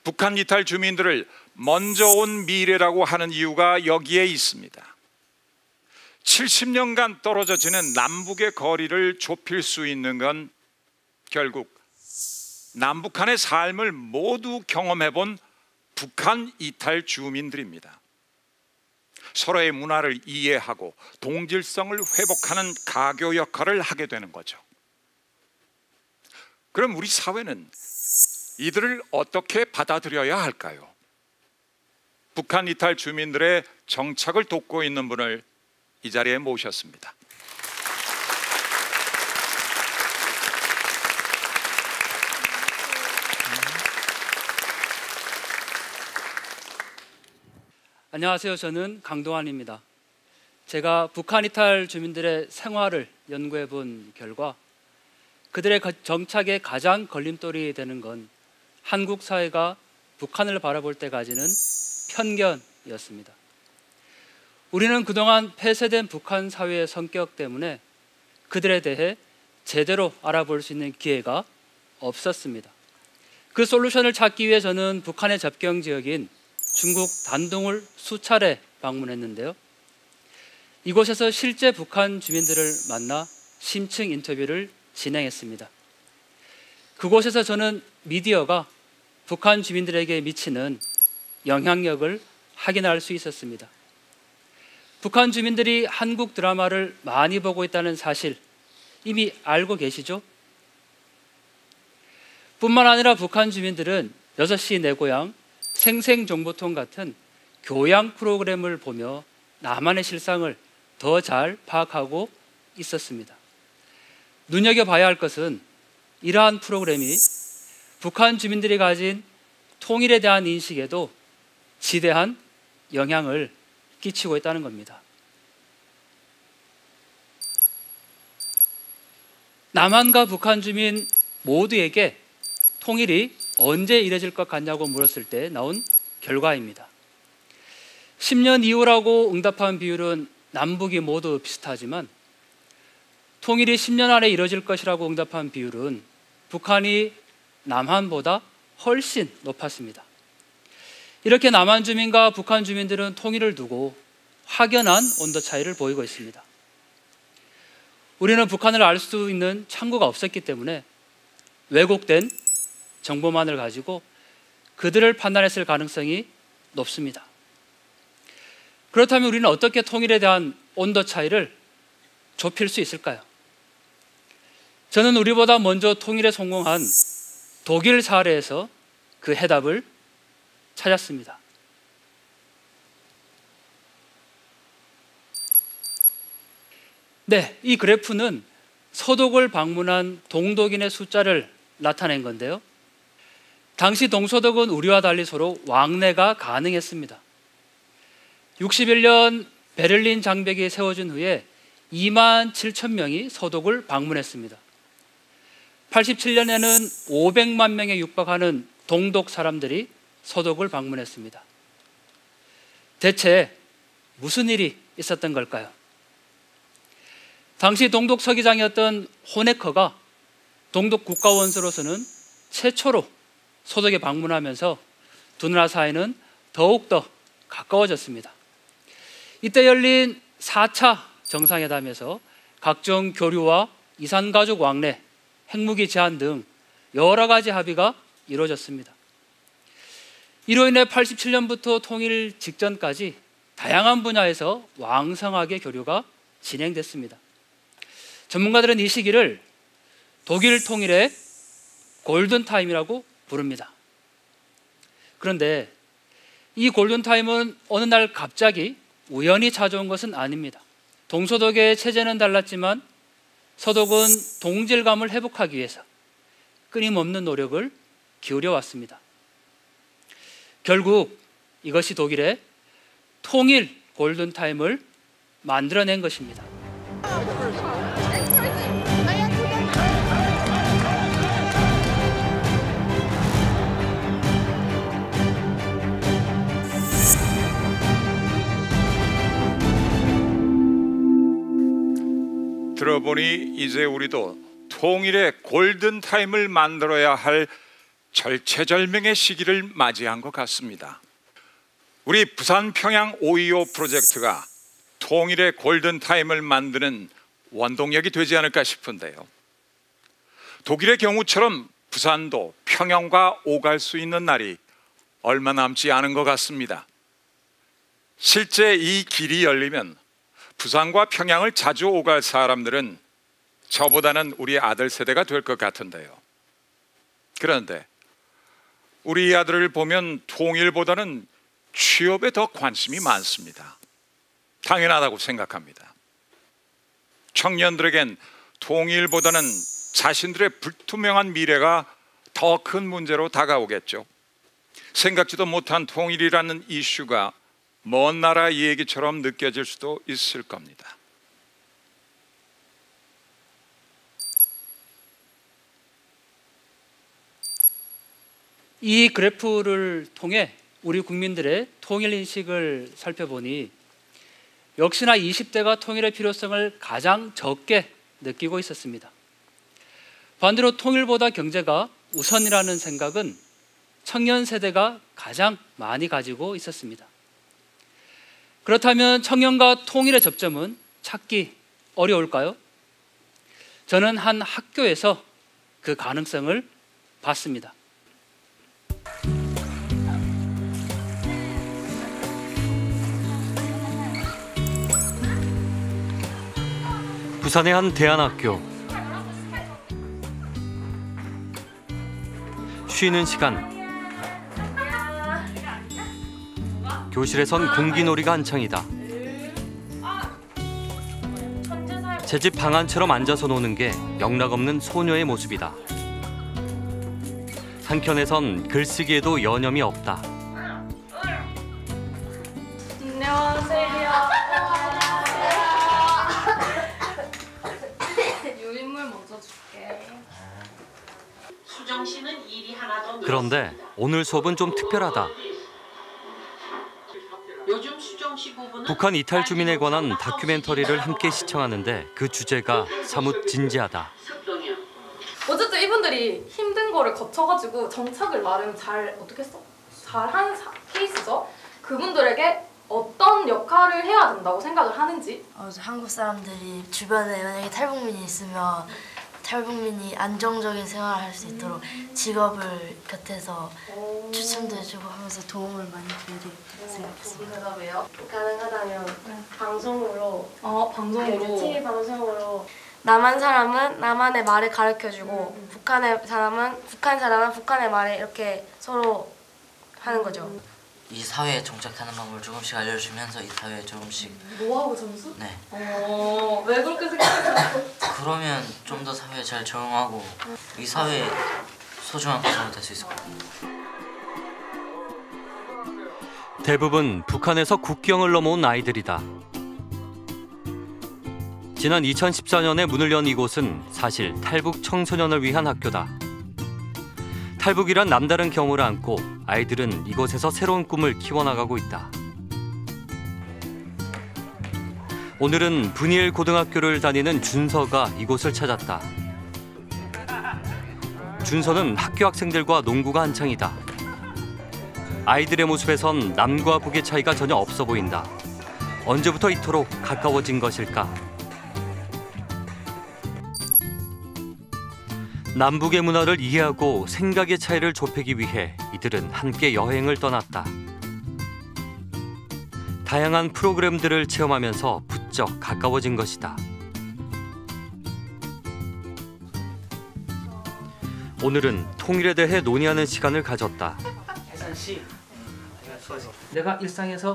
북한 이탈 주민들을 먼저 온 미래라고 하는 이유가 여기에 있습니다. 70년간 떨어져 지는 남북의 거리를 좁힐 수 있는 건 결국 남북한의 삶을 모두 경험해본 북한 이탈 주민들입니다. 서로의 문화를 이해하고 동질성을 회복하는 가교 역할을 하게 되는 거죠. 그럼 우리 사회는 이들을 어떻게 받아들여야 할까요? 북한 이탈 주민들의 정착을 돕고 있는 분을 이 자리에 모셨습니다. 안녕하세요. 저는 강동환입니다. 제가 북한 이탈 주민들의 생활을 연구해 본 결과 그들의 정착에 가장 걸림돌이 되는 건 한국 사회가 북한을 바라볼 때 가지는 편견이었습니다. 우리는 그동안 폐쇄된 북한 사회의 성격 때문에 그들에 대해 제대로 알아볼 수 있는 기회가 없었습니다. 그 솔루션을 찾기 위해 저는 북한의 접경 지역인 중국 단둥을 수차례 방문했는데요. 이곳에서 실제 북한 주민들을 만나 심층 인터뷰를 진행했습니다. 그곳에서 저는 미디어가 북한 주민들에게 미치는 영향력을 확인할 수 있었습니다. 북한 주민들이 한국 드라마를 많이 보고 있다는 사실 이미 알고 계시죠? 뿐만 아니라 북한 주민들은 6시 내 고향, 생생정보통 같은 교양 프로그램을 보며 남한의 실상을 더 잘 파악하고 있었습니다. 눈여겨봐야 할 것은 이러한 프로그램이 북한 주민들이 가진 통일에 대한 인식에도 지대한 영향을 끼치고 있다는 겁니다. 남한과 북한 주민 모두에게 통일이 언제 이뤄질 것 같냐고 물었을 때 나온 결과입니다. 10년 이후라고 응답한 비율은 남북이 모두 비슷하지만 통일이 10년 안에 이뤄질 것이라고 응답한 비율은 북한이 남한보다 훨씬 높았습니다. 이렇게 남한 주민과 북한 주민들은 통일을 두고 확연한 온도 차이를 보이고 있습니다. 우리는 북한을 알 수 있는 창구가 없었기 때문에 왜곡된 정보만을 가지고 그들을 판단했을 가능성이 높습니다. 그렇다면 우리는 어떻게 통일에 대한 온도 차이를 좁힐 수 있을까요? 저는 우리보다 먼저 통일에 성공한 독일 사례에서 그 해답을 찾았습니다. 네, 이 그래프는 서독을 방문한 동독인의 숫자를 나타낸 건데요. 당시 동서독은 우리와 달리 서로 왕래가 가능했습니다. 61년 베를린 장벽이 세워진 후에 2만 7천 명이 서독을 방문했습니다. 87년에는 500만 명에 육박하는 동독 사람들이 서독을 방문했습니다. 대체 무슨 일이 있었던 걸까요? 당시 동독 서기장이었던 호네커가 동독 국가원수로서는 최초로 서독에 방문하면서 두 나라 사이는 더욱더 가까워졌습니다. 이때 열린 4차 정상회담에서 각종 교류와 이산가족 왕래, 핵무기 제한 등 여러 가지 합의가 이루어졌습니다. 이로 인해 87년부터 통일 직전까지 다양한 분야에서 왕성하게 교류가 진행됐습니다. 전문가들은 이 시기를 독일 통일의 골든타임이라고 부릅니다. 그런데 이 골든타임은 어느 날 갑자기 우연히 찾아온 것은 아닙니다. 동서독의 체제는 달랐지만 서독은 동질감을 회복하기 위해서 끊임없는 노력을 기울여 왔습니다. 결국 이것이 독일의 통일 골든타임을 만들어낸 것입니다. 들어보니 이제 우리도 통일의 골든타임을 만들어야 할 절체절명의 시기를 맞이한 것 같습니다. 우리 부산 평양 525 프로젝트가 통일의 골든타임을 만드는 원동력이 되지 않을까 싶은데요. 독일의 경우처럼 부산도 평양과 오갈 수 있는 날이 얼마 남지 않은 것 같습니다. 실제 이 길이 열리면 부산과 평양을 자주 오갈 사람들은 저보다는 우리 아들 세대가 될 것 같은데요. 그런데 우리 아들을 보면 통일보다는 취업에 더 관심이 많습니다. 당연하다고 생각합니다. 청년들에겐 통일보다는 자신들의 불투명한 미래가 더 큰 문제로 다가오겠죠. 생각지도 못한 통일이라는 이슈가 먼 나라 얘기처럼 느껴질 수도 있을 겁니다. 이 그래프를 통해 우리 국민들의 통일 인식을 살펴보니 역시나 20대가 통일의 필요성을 가장 적게 느끼고 있었습니다. 반대로 통일보다 경제가 우선이라는 생각은 청년 세대가 가장 많이 가지고 있었습니다. 그렇다면 청년과 통일의 접점은 찾기 어려울까요? 저는 한 학교에서 그 가능성을 봤습니다. 부산의 한 대안학교. 쉬는 시간. 교실에선 공기놀이가 한창이다. 제 집 방안처럼 앉아서 노는 게 영락없는 소녀의 모습이다. 한켠에선 글쓰기에도 여념이 없다. 안녕하세요. 유인물 먼저 줄게. 수정 씨는 일이 하나도. 그런데 오늘 수업은 좀 특별하다. 요즘 수정 씨 부부는 북한 이탈 주민에 관한 다큐멘터리를 함께 시청하는데 그 주제가 사뭇 진지하다. 어쨌든 이분들이 힘든 거를 거쳐가지고 정착을 나름 잘 어떻게 했어? 잘한 케이스죠. 그분들에게 어떤 역할을 해야 된다고 생각을 하는지. 한국 사람들이 주변에 만약에 탈북민이 있으면 탈북민이 안정적인 생활을 할 수 있도록 직업을 곁에서 추천도 해주고 하면서 도움을 많이 드리겠다고 생각했습니다. 왜요? 가능하다면 방송으로 방송으로 TV 방송으로 남한 사람은 남한의 말을 가르쳐주고 북한 사람은 북한의 말을 이렇게 서로 하는 거죠. 이 사회에 정착하는 방법을 조금씩 알려주면서 이 사회에 조금씩 노하우 점수? 네. 왜 그렇게 생각했어? 그러면 좀 더 사회에 잘 적응하고 이 사회에 소중한 가족이 될 수 있을 것 같아요. 대부분 북한에서 국경을 넘어온 아이들이다. 지난 2014년에 문을 연 이곳은 사실 탈북 청소년을 위한 학교다. 탈북이란 남다른 경험을 안고 아이들은 이곳에서 새로운 꿈을 키워나가고 있다. 오늘은 분이엘 고등학교를 다니는 준서가 이곳을 찾았다. 준서는 학교 학생들과 농구가 한창이다. 아이들의 모습에선 남과 북의 차이가 전혀 없어 보인다. 언제부터 이토록 가까워진 것일까? 남북의 문화를 이해하고 생각의 차이를 좁히기 위해 이들은 함께 여행을 떠났다. 다양한 프로그램들을 체험하면서 부쩍 가까워진 것이다. 오늘은 통일에 대해 논의하는 시간을 가졌다. 혜선 씨, 내가 일상에서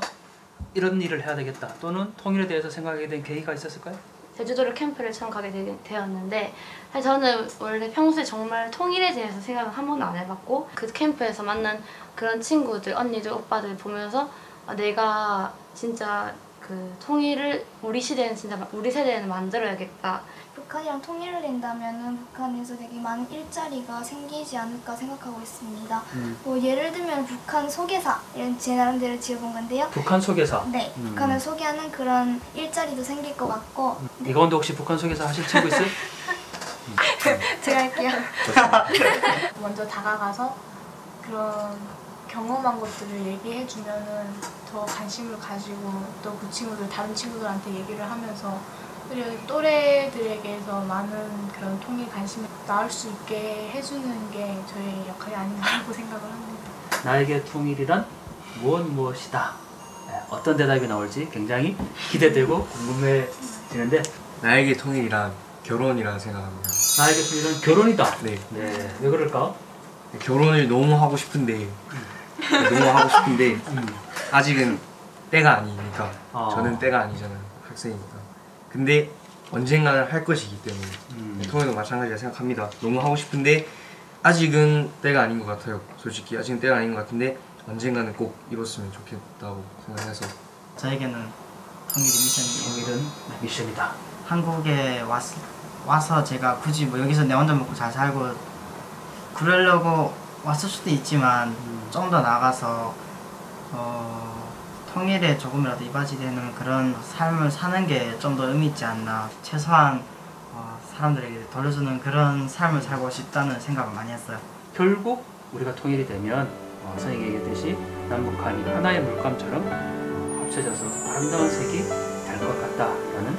이런 일을 해야 되겠다 또는 통일에 대해서 생각하게 된 계기가 있었을까요? 제주도를 캠프를 처음 가게 되었는데 사실 저는 원래 평소에 정말 통일에 대해서 생각을 한 번도 안 해봤고 그 캠프에서 만난 그런 친구들, 언니들, 오빠들 보면서 내가 진짜 그 통일을 우리 시대는 진짜 우리 세대는 만들어야겠다. 북한이랑 통일을 된다면은 북한에서 되게 많은 일자리가 생기지 않을까 생각하고 있습니다. 뭐 예를 들면 북한 소개사 이런 제 나름대로 지어본 건데요. 북한 소개사. 네, 북한을 소개하는 그런 일자리도 생길 것 같고. 이 가운데 혹시 북한 소개사 하실 친구 있어요? 제가 할게요. 먼저 다가가서 그런 경험한 것들을 얘기해주면은 더 관심을 가지고 또 그 친구들 다른 친구들한테 얘기를 하면서 그리고 또래들에게서 많은 그런 통일 관심을 낳을 수 있게 해주는 게 저의 역할이 아닌가라고 생각을 합니다. 나에게 통일이란 무엇이다. 어떤 대답이 나올지 굉장히 기대되고 궁금해지는데 나에게 통일이란 결혼이라 생각합니다. 나에게 통일은 결혼이다. 네. 네. 왜 그럴까? 결혼을 너무 하고 싶은데 아직은 때가 아니니까 저는 때가 아니잖아요. 학생이니까. 근데 언젠가는 할 것이기 때문에 통일도 마찬가지라 생각합니다. 너무 하고 싶은데 아직은 때가 아닌 것 같아요. 솔직히 아직은 때가 아닌 것 같은데 언젠가는 꼭 이뤘으면 좋겠다고 생각해서 저에게는 통일이 미션이에요. 통일은 미션이다. 한국에 와서 제가 굳이 뭐 여기서 내 혼자 먹고 잘 살고 그러려고 왔을 수도 있지만 좀 더 나가서 통일에 조금이라도 이바지되는 그런 삶을 사는 게 좀 더 의미 있지 않나. 최소한 사람들에게 돌려주는 그런 삶을 살고 싶다는 생각을 많이 했어요. 결국 우리가 통일이 되면 선생님이 얘기했듯이 남북한이 하나의 물감처럼 합쳐져서 아름다운 색이 될 것 같다라는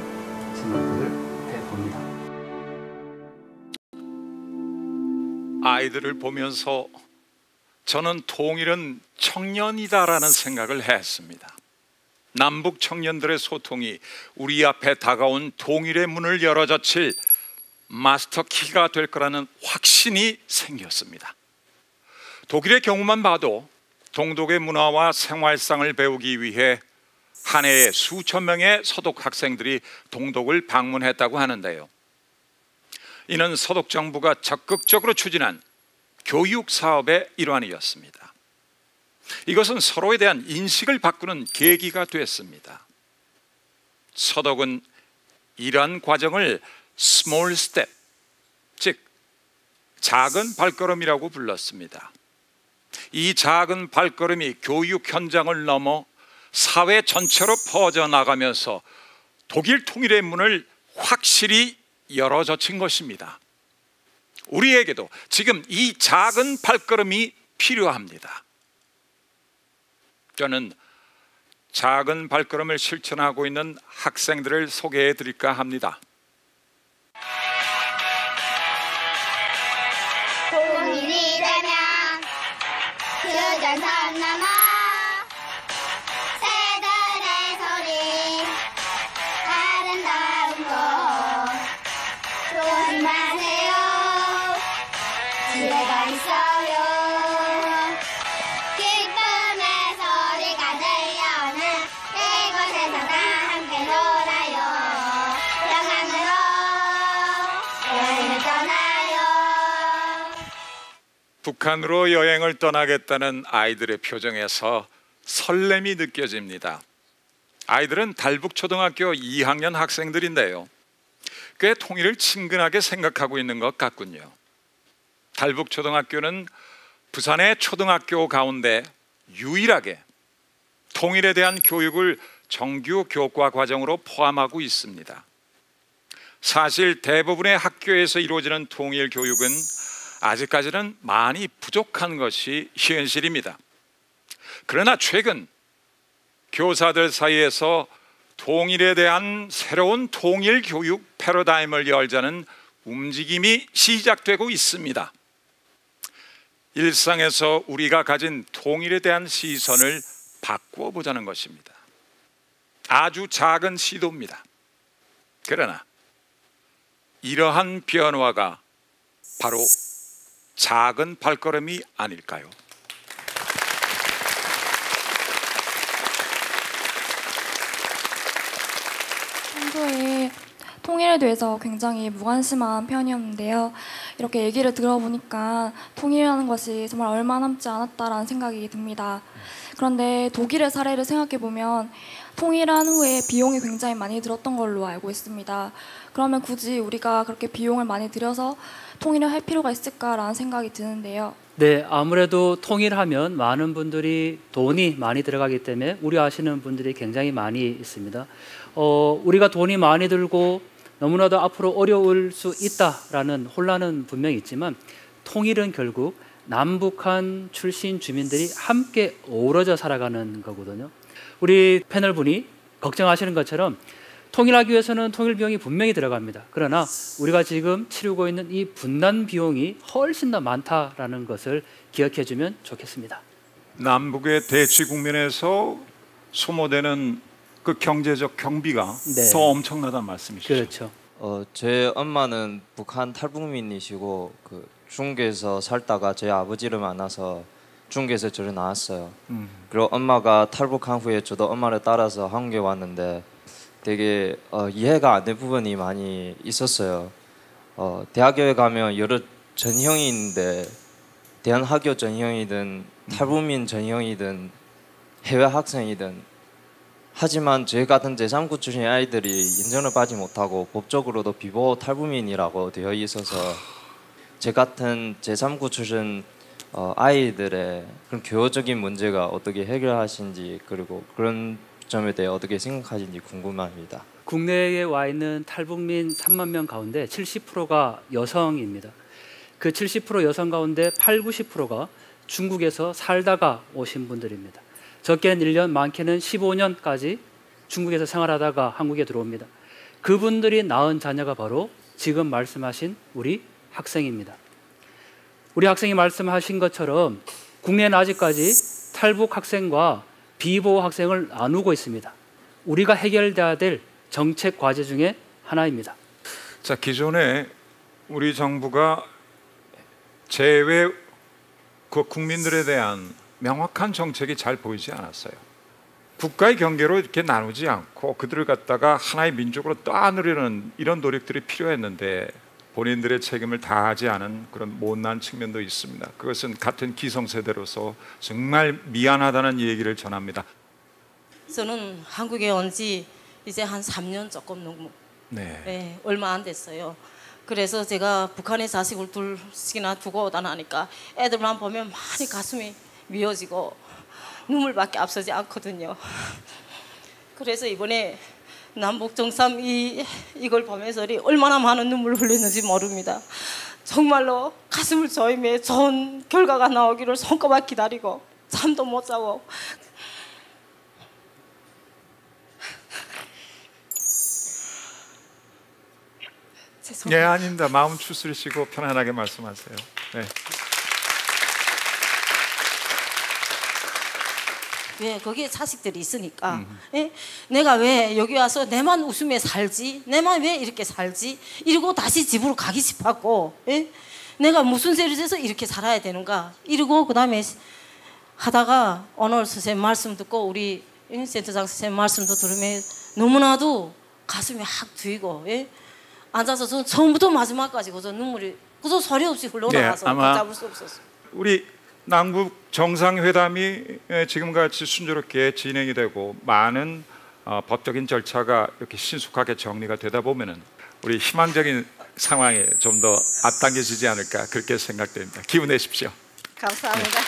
생각들을 해봅니다. 아이들을 보면서 저는 통일은 청년이다라는 생각을 했습니다. 남북 청년들의 소통이 우리 앞에 다가온 통일의 문을 열어젖힐 마스터 키가 될 거라는 확신이 생겼습니다. 독일의 경우만 봐도 동독의 문화와 생활상을 배우기 위해 한 해에 수천 명의 서독 학생들이 동독을 방문했다고 하는데요. 이는 서독 정부가 적극적으로 추진한 교육 사업의 일환이었습니다. 이것은 서로에 대한 인식을 바꾸는 계기가 됐습니다. 서독은 이러한 과정을 small step, 즉 작은 발걸음이라고 불렀습니다. 이 작은 발걸음이 교육 현장을 넘어 사회 전체로 퍼져나가면서 독일 통일의 문을 확실히 열어젖힌 것입니다. 우리에게도 지금 이 작은 발걸음이 필요합니다. 저는 작은 발걸음을 실천하고 있는 학생들을 소개해 드릴까 합니다. 통일이 되면 휴전선 넘어 새들의 소리 아름다운 곳 조심하세요. 지혜가 있어요. 기쁨의 소리가 들려오는 이곳에서 다 함께 놀아요. 평안으로 여행을 떠나요. 북한으로 여행을 떠나겠다는 아이들의 표정에서 설렘이 느껴집니다. 아이들은 달북초등학교 2학년 학생들인데요. 꽤 통일을 친근하게 생각하고 있는 것 같군요. 달북초등학교는 부산의 초등학교 가운데 유일하게 통일에 대한 교육을 정규 교과 과정으로 포함하고 있습니다. 사실 대부분의 학교에서 이루어지는 통일 교육은 아직까지는 많이 부족한 것이 현실입니다. 그러나 최근 교사들 사이에서 통일에 대한 새로운 통일 교육 패러다임을 열자는 움직임이 시작되고 있습니다. 일상에서 우리가 가진 통일에 대한 시선을 바꾸어 보자는 것입니다. 아주 작은 시도입니다. 그러나 이러한 변화가 바로 작은 발걸음이 아닐까요? 평소에 통일에 대해서 굉장히 무관심한 편이었는데요. 이렇게 얘기를 들어보니까 통일이라는 것이 정말 얼마 남지 않았다라는 생각이 듭니다. 그런데 독일의 사례를 생각해보면 통일한 후에 비용이 굉장히 많이 들었던 걸로 알고 있습니다. 그러면 굳이 우리가 그렇게 비용을 많이 들여서 통일을 할 필요가 있을까라는 생각이 드는데요. 네, 아무래도 통일하면 많은 분들이 돈이 많이 들어가기 때문에 우려하시는 분들이 굉장히 많이 있습니다. 우리가 돈이 많이 들고 너무나도 앞으로 어려울 수 있다라는 혼란은 분명히 있지만 통일은 결국 남북한 출신 주민들이 함께 어우러져 살아가는 거거든요. 우리 패널분이 걱정하시는 것처럼 통일하기 위해서는 통일 비용이 분명히 들어갑니다. 그러나 우리가 지금 치르고 있는 이 분단 비용이 훨씬 더 많다라는 것을 기억해 주면 좋겠습니다. 남북의 대치 국면에서 소모되는 그 경제적 경비가 네. 더 엄청나다는 말씀이시죠? 그렇죠. 제 엄마는 북한 탈북민이시고 그 중국에서 살다가 제 아버지를 만나서 중국에서 저를 낳았어요. 그리고 엄마가 탈북한 후에 저도 엄마를 따라서 한국에 왔는데 되게 이해가 안 된 부분이 많이 있었어요. 대학교에 가면 여러 전형이 있는데 대한학교 전형이든 탈북민 전형이든 해외 학생이든 하지만 제 같은 제3구 출신 아이들이 인정을 받지 못하고 법적으로도 비보 탈북민이라고 되어 있어서 제 같은 제3구 출신 아이들의 그런 교육적인 문제가 어떻게 해결하신지 그리고 그런 점에 대해 어떻게 생각하시는지 궁금합니다. 국내에 와 있는 탈북민 3만 명 가운데 70%가 여성입니다. 그 70% 여성 가운데 80~90%가 중국에서 살다가 오신 분들입니다. 적게는 1년, 많게는 15년까지 중국에서 생활하다가 한국에 들어옵니다. 그분들이 낳은 자녀가 바로 지금 말씀하신 우리 학생입니다. 우리 학생이 말씀하신 것처럼 국내는 아직까지 탈북 학생과 비보호 학생을 나누고 있습니다. 우리가 해결돼야 될 정책 과제 중에 하나입니다. 자, 기존에 우리 정부가 재외 그 국민들에 대한 명확한 정책이 잘 보이지 않았어요. 국가의 경계로 이렇게 나누지 않고 그들을 갖다가 하나의 민족으로 떠안으려는 이런 노력들이 필요했는데 본인들의 책임을 다하지 않은 그런 못난 측면도 있습니다. 그것은 같은 기성세대로서 정말 미안하다는 얘기를 전합니다. 저는 한국에 온 지 이제 한 3년 조금 넘고 네, 얼마 안 됐어요. 그래서 제가 북한에 자식을 둘씩이나 두고 오다 나니까 애들만 보면 많이 가슴이 미어지고 눈물밖에 앞서지 않거든요. 그래서 이번에 남북 정상 이걸 보면서 얼마나 많은 눈물을 흘렸는지 모릅니다. 정말로 가슴을 저임해 좋은 결과가 나오기를 손꼽아 기다리고 잠도 못 자고 네, 아닙니다. 마음 추스리시고 편안하게 말씀하세요. 네. 왜 거기에 자식들이 있으니까 내가 왜 여기 와서 내만 웃으며 살지? 내만 왜 이렇게 살지? 이러고 다시 집으로 가기 싶었고 내가 무슨 죄를 져서 이렇게 살아야 되는가? 이러고 그 다음에 하다가 오늘 선생님 말씀 듣고 우리 센터장 선생님 말씀도 들으면 너무나도 가슴이 확 트이고 앉아서 저는 처음부터 마지막까지 그저 눈물이 그저 소리 없이 흘러나가서 잡을 수 없었어요. 우리 남북 정상회담이 지금같이 순조롭게 진행이 되고 많은 법적인 절차가 이렇게 신속하게 정리가 되다 보면은 우리 희망적인 상황에 좀 더 앞당겨지지 않을까 그렇게 생각됩니다. 기운 내십시오. 감사합니다.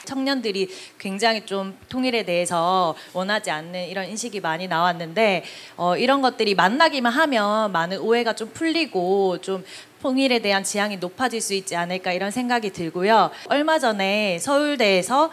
청년들이 굉장히 좀 통일에 대해서 원하지 않는 이런 인식이 많이 나왔는데 이런 것들이 만나기만 하면 많은 오해가 좀 풀리고 좀 통일에 대한 지향이 높아질 수 있지 않을까 이런 생각이 들고요. 얼마 전에 서울대에서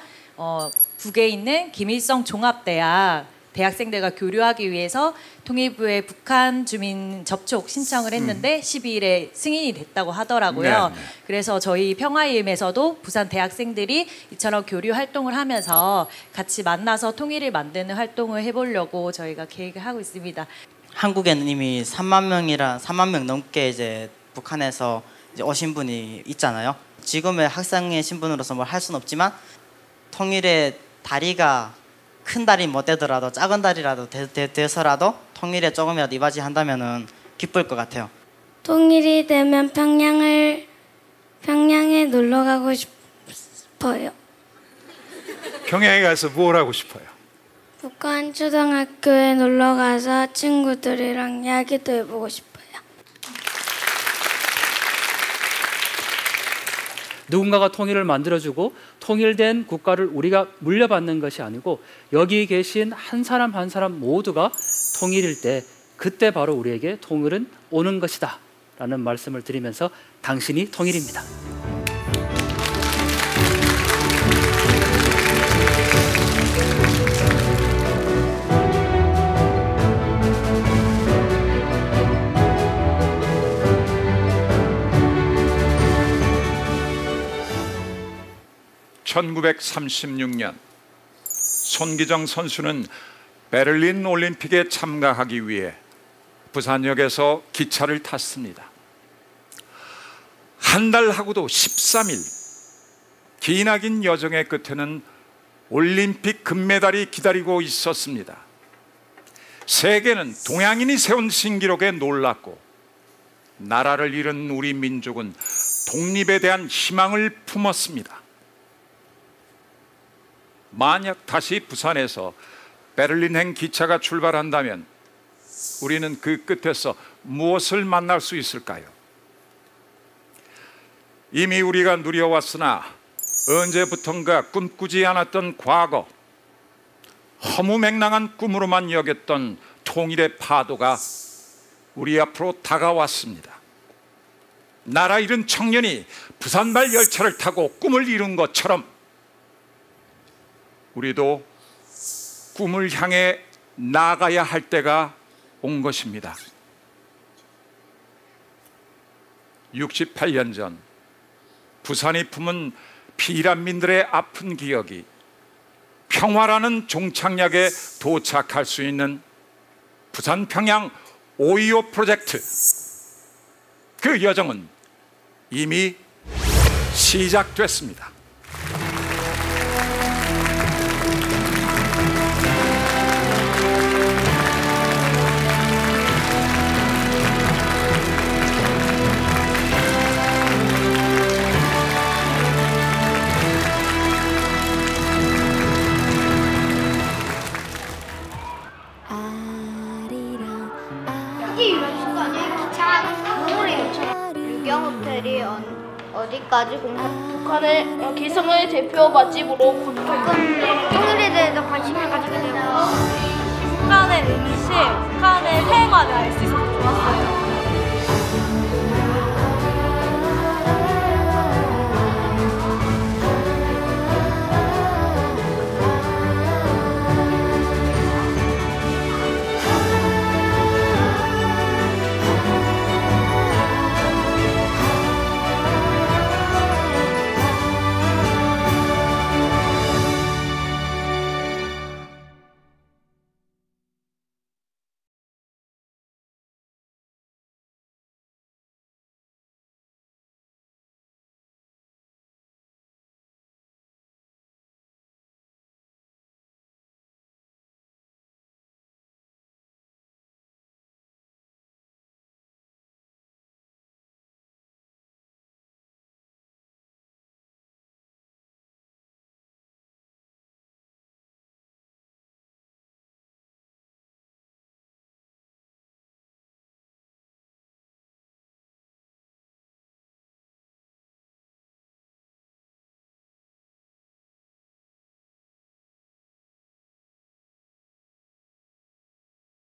북에 있는 김일성 종합대학 대학생들과 교류하기 위해서 통일부에 북한 주민 접촉 신청을 했는데 12일에 승인이 됐다고 하더라고요. 네. 그래서 저희 평화임에서도 부산 대학생들이 이처럼 교류 활동을 하면서 같이 만나서 통일을 만드는 활동을 해보려고 저희가 계획을 하고 있습니다. 한국에는 이미 3만 명 넘게 이제 북한에서 이제 오신 분이 있잖아요. 지금의 학생의 신분으로서 뭘 할 수는 없지만 통일의 다리가 큰 다리 못 되더라도 작은 다리라도 돼서라도 통일에 조금이라도 이바지한다면은 기쁠 것 같아요. 통일이 되면 평양에 놀러 가고 싶어요. 평양에 가서 뭘 하고 싶어요? 북한 초등학교에 놀러 가서 친구들이랑 이야기도 해보고 싶어요. 누군가가 통일을 만들어주고 통일된 국가를 우리가 물려받는 것이 아니고 여기 계신 한 사람 한 사람 모두가 통일일 때 그때 바로 우리에게 통일은 오는 것이다 라는 말씀을 드리면서 당신이 통일입니다. (1936년) 손기정 선수는 베를린 올림픽에 참가하기 위해 부산역에서 기차를 탔습니다. 한 달하고도 13일 기나긴 여정의 끝에는 올림픽 금메달이 기다리고 있었습니다. 세계는 동양인이 세운 신기록에 놀랐고 나라를 잃은 우리 민족은 독립에 대한 희망을 품었습니다. 만약 다시 부산에서 베를린행 기차가 출발한다면 우리는 그 끝에서 무엇을 만날 수 있을까요? 이미 우리가 누려왔으나 언제부턴가 꿈꾸지 않았던 과거, 허무맹랑한 꿈으로만 여겼던 통일의 파도가 우리 앞으로 다가왔습니다. 나라 잃은 청년이 부산발 열차를 타고 꿈을 이룬 것처럼 우리도 꿈을 향해 나아가야 할 때가 온 것입니다. 68년 전 부산이 품은 피란민들의 아픈 기억이 평화라는 종착역에 도착할 수 있는 부산 평양 5.25 프로젝트, 그 여정은 이미 시작됐습니다. 유경호텔이 어디까지 북한의 기성의 대표 맛집으로 통일에 대해서 관심을 가지게 되고 북한의 음식, 북한의 생활을 알 수 있습니다.